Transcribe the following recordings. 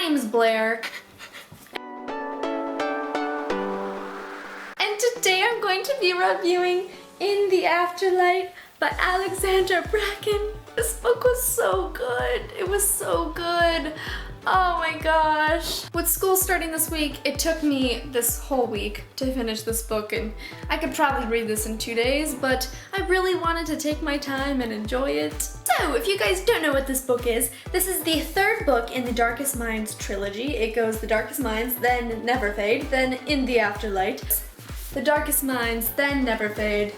name's Blair. And today I'm going to be reviewing In the Afterlight by Alexandra Bracken. This book was so good. It was so good. Oh my gosh. With school starting this week, it took me this whole week to finish this book, and I could probably read this in 2 days, but I really wanted to take my time and enjoy it. So, if you guys don't know what this book is, this is the third book in the Darkest Minds trilogy. It goes The Darkest Minds, then Never Fade, then In the Afterlight. The Darkest Minds, then Never Fade,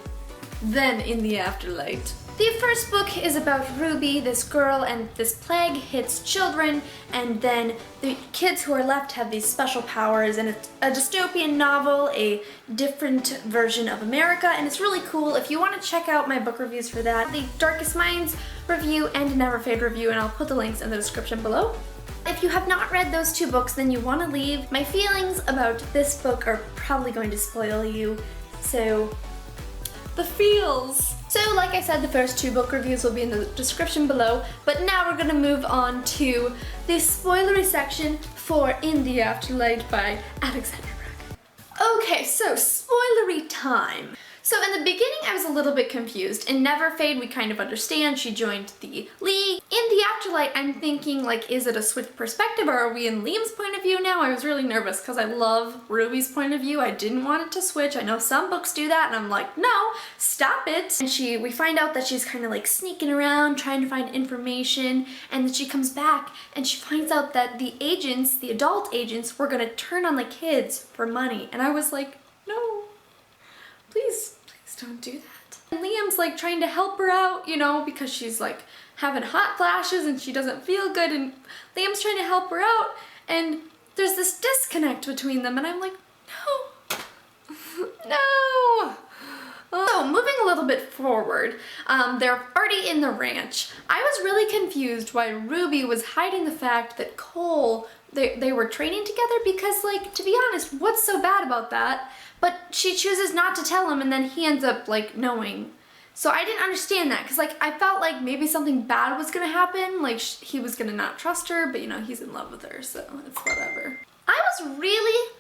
then In the Afterlight. The first book is about Ruby, this girl, and this plague hits children, and then the kids who are left have these special powers, and it's a dystopian novel, a different version of America, and it's really cool. If you want to check out my book reviews for that, the Darkest Minds review and Never Fade review, and I'll put the links in the description below. If you have not read those two books, then you want to leave. My feelings about this book are probably going to spoil you, so the feels. So like I said, the first two book reviews will be in the description below, but now we're gonna move on to the spoilery section for In the Afterlight by Alexandra Bracken. Okay, so spoilery time. So in the beginning I was a little bit confused. In Never Fade we kind of understand, she joined the League. In the Afterlight I'm thinking, like, is it a switch perspective or are we in Liam's point of view now? I was really nervous because I love Ruby's point of view. I didn't want it to switch. I know some books do that and I'm like, no, stop it. And we find out that she's kind of like sneaking around trying to find information, and then she comes back and she finds out that the agents, the adult agents, were gonna turn on the kids for money. And I was like, no, please don't do that. And Liam's like trying to help her out, you know, because she's like having hot flashes and she doesn't feel good, and Liam's trying to help her out, and there's this disconnect between them, and I'm like, no, no. So moving a little bit forward, they're already in the ranch. I was really confused why Ruby was hiding the fact that Cole, they were training together, because, like, to be honest, what's so bad about that? But she chooses not to tell him, and then he ends up, like, knowing. So I didn't understand that, because, like, I felt like maybe something bad was gonna happen, like he was gonna not trust her, but, you know, he's in love with her, so it's whatever. I was really,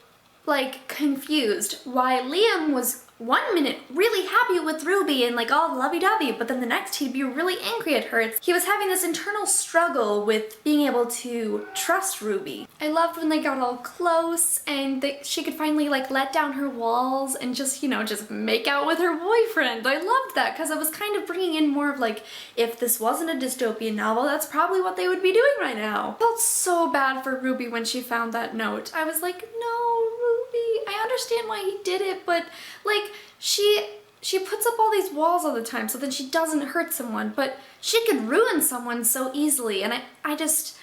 like, confused why Liam was 1 minute really happy with Ruby and like all lovey-dovey, but then the next he'd be really angry at her. He was having this internal struggle with being able to trust Ruby. I loved when they got all close and she could finally like let down her walls and just, you know, just make out with her boyfriend. I loved that because it was kind of bringing in more of like, if this wasn't a dystopian novel, that's probably what they would be doing right now. I felt so bad for Ruby when she found that note. I was like, no, Ruby, I understand why he did it, but like, she puts up all these walls all the time so that she doesn't hurt someone, but she could ruin someone so easily, and I just,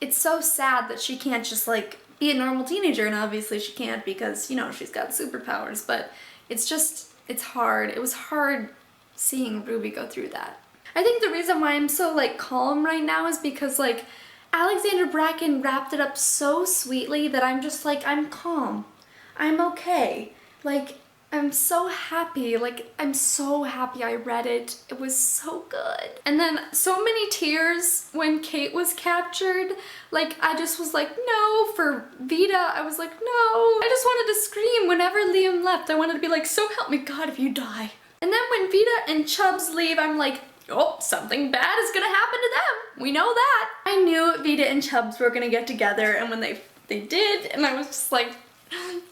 it's so sad that she can't just like be a normal teenager, and obviously she can't because, you know, she's got superpowers, but it's just, it's hard. It was hard seeing Ruby go through that. I think the reason why I'm so like calm right now is because like Alexandra Bracken wrapped it up so sweetly that I'm just like, I'm calm. I'm okay. Like, I'm so happy, like, I'm so happy I read it. It was so good. And then so many tears when Kate was captured. Like, I just was like, no. For Vita, I was like, no. I just wanted to scream whenever Liam left. I wanted to be like, so help me God if you die. And then when Vita and Chubbs leave, I'm like, oh, something bad is gonna happen to them. We know that. I knew Vita and Chubbs were gonna get together, and when they did, and I was just like,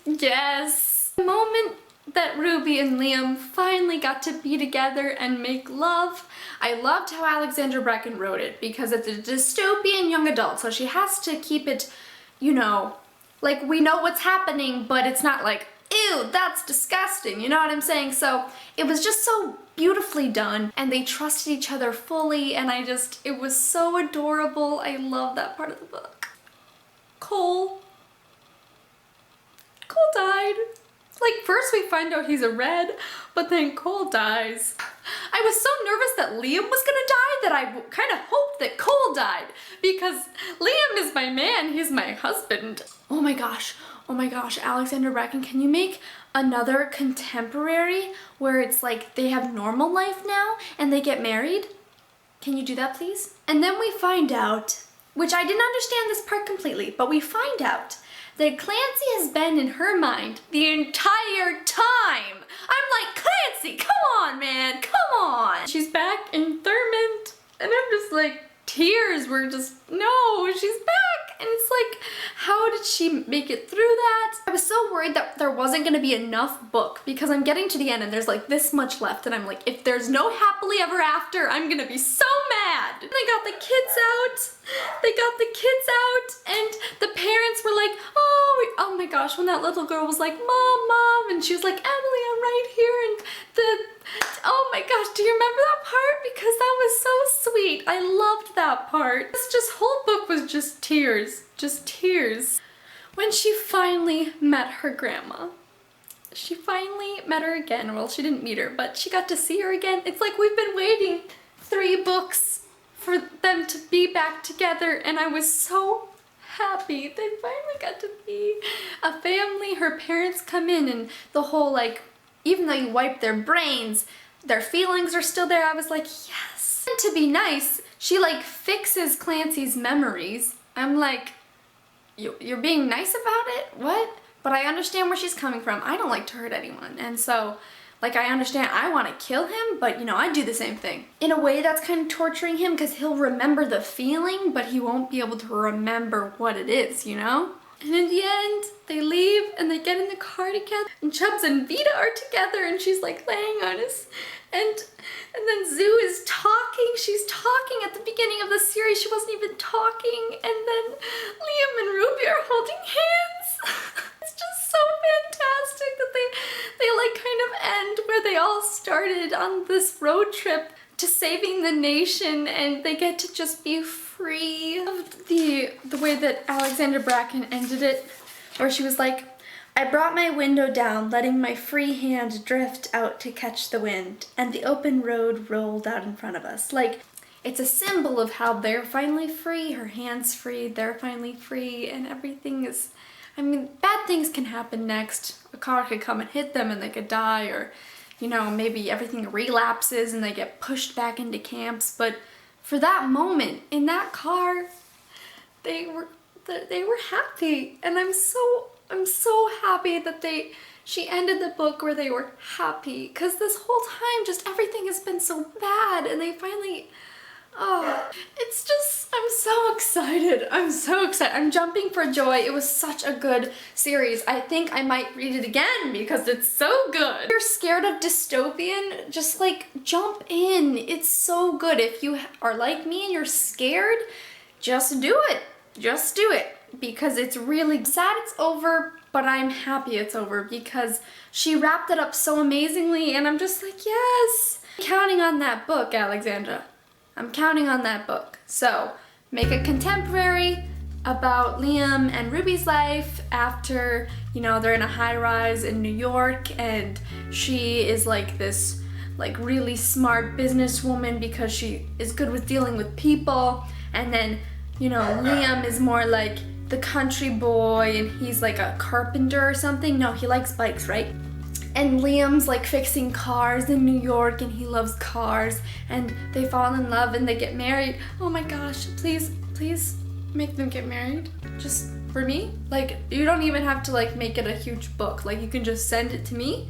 yes. The moment that Ruby and Liam finally got to be together and make love. I loved how Alexandra Bracken wrote it because it's a dystopian young adult, so she has to keep it, you know, like we know what's happening, but it's not like, ew, that's disgusting, you know what I'm saying? So it was just so beautifully done, and they trusted each other fully, and it was so adorable. I love that part of the book. Cole died. Like, first we find out he's a red, but then Cole dies. I was so nervous that Liam was gonna die that I kind of hoped that Cole died, because Liam is my man, he's my husband. Oh my gosh, Alexandra Bracken, can you make another contemporary where it's like they have normal life now and they get married? Can you do that, please? And then we find out which I didn't understand this part completely, but we find out that Clancy has been in her mind the entire time. I'm like, Clancy, come on, man, come on. She's back in Thurmond, and I'm just like, tears were just, no, she's back. And it's like, how did she make it through that? I was so worried that there wasn't gonna be enough book because I'm getting to the end and there's like this much left and I'm like, if there's no happily ever after, I'm gonna be so mad. And they got the kids out. And the parents were like, oh my gosh, when that little girl was like, Mom, and she was like, Emily, I'm right here. And oh my gosh, do you remember that part? Because that was so sweet. I loved that part. This whole book was just tears. When she finally met her grandma. She finally met her again. Well, she didn't meet her, but she got to see her again. It's like we've been waiting 3 books for them to be back together, and I was so happy. They finally got to be a family. Her parents come in and the whole like, even though you wipe their brains, their feelings are still there. I was like, yes. And to be nice, she like fixes Clancy's memories. I'm like, you're being nice about it? What? But I understand where she's coming from. I don't like to hurt anyone. And so, like, I understand I want to kill him, but you know, I do the same thing. In a way that's kind of torturing him because he'll remember the feeling, but he won't be able to remember what it is, you know? And in the end, they leave and they get in the car together and Chubbs and Vita are together and she's like laying on us. And then Zoo is talking. She's talking at the beginning of the series. She wasn't even talking. And then Liam and Ruby are holding hands. It's just so fantastic that they like kind of end where they all started on this road trip to saving the nation, and they get to just be free. I loved the way that Alexandra Bracken ended it, where she was like, I brought my window down, letting my free hand drift out to catch the wind, and the open road rolled out in front of us. Like, it's a symbol of how they're finally free, her hand's free, they're finally free, and everything is, I mean, bad things can happen next. A car could come and hit them and they could die, or, you know, maybe everything relapses and they get pushed back into camps, but for that moment, in that car, they were happy, and I'm so happy that she ended the book where they were happy, because this whole time just everything has been so bad, and they finally, it's just, I'm so excited. I'm jumping for joy. It was such a good series. I think I might read it again because it's so good. If you're scared of dystopian, just like jump in. It's so good. If you are like me and you're scared, just do it. Just do it, because it's really sad it's over, but I'm happy it's over because she wrapped it up so amazingly, and I'm just like, yes. I'm counting on that book, Alexandra. I'm counting on that book. So, make a contemporary about Liam and Ruby's life after, you know, they're in a high-rise in New York, and she is like this, like, really smart businesswoman because she is good with dealing with people, and then, you know, Liam is more like the country boy, and he's like a carpenter or something. No, he likes bikes, right? And Liam's like fixing cars in New York, and he loves cars, and they fall in love and they get married. Oh my gosh, please make them get married. Just for me. Like, you don't even have to like make it a huge book. Like, you can just send it to me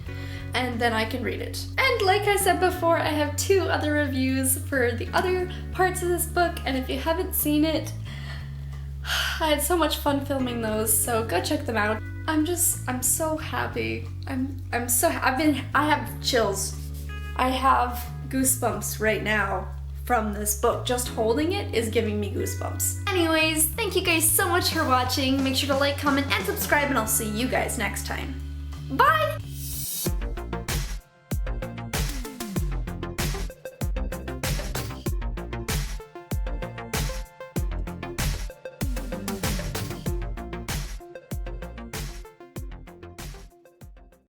and then I can read it. And like I said before, I have 2 other reviews for the other parts of this book, and if you haven't seen it, I had so much fun filming those, so go check them out. I'm so happy. I have chills. I have goosebumps right now from this book. Just holding it is giving me goosebumps. Anyways, thank you guys so much for watching. Make sure to like, comment, and subscribe, and I'll see you guys next time. Bye!